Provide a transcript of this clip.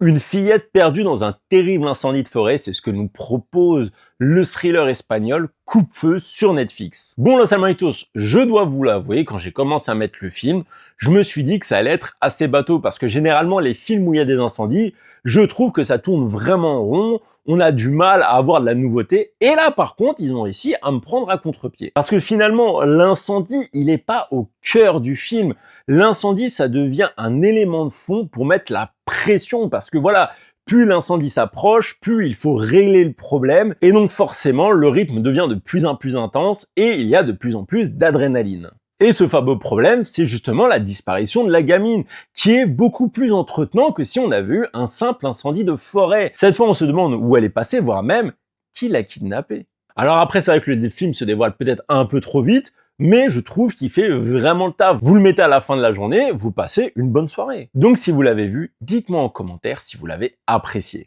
Une fillette perdue dans un terrible incendie de forêt, c'est ce que nous propose le thriller espagnol Coupe-feu sur Netflix. Bon, Los Almanitos, je dois vous l'avouer, quand j'ai commencé à mettre le film, je me suis dit que ça allait être assez bateau, parce que généralement, les films où il y a des incendies, je trouve que ça tourne vraiment rond, on a du mal à avoir de la nouveauté, et là, par contre, ils ont réussi à me prendre à contre-pied. Parce que finalement, l'incendie, il n'est pas au cœur du film. L'incendie, ça devient un élément de fond pour mettre la pression, parce que voilà, plus l'incendie s'approche, plus il faut régler le problème, et donc forcément, le rythme devient de plus en plus intense, et il y a de plus en plus d'adrénaline. Et ce fameux problème, c'est justement la disparition de la gamine, qui est beaucoup plus entretenant que si on avait eu un simple incendie de forêt. Cette fois, on se demande où elle est passée, voire même qui l'a kidnappée. Alors après, c'est vrai que le film se dévoile peut-être un peu trop vite, mais je trouve qu'il fait vraiment le taf. Vous le mettez à la fin de la journée, vous passez une bonne soirée. Donc si vous l'avez vu, dites-moi en commentaire si vous l'avez apprécié.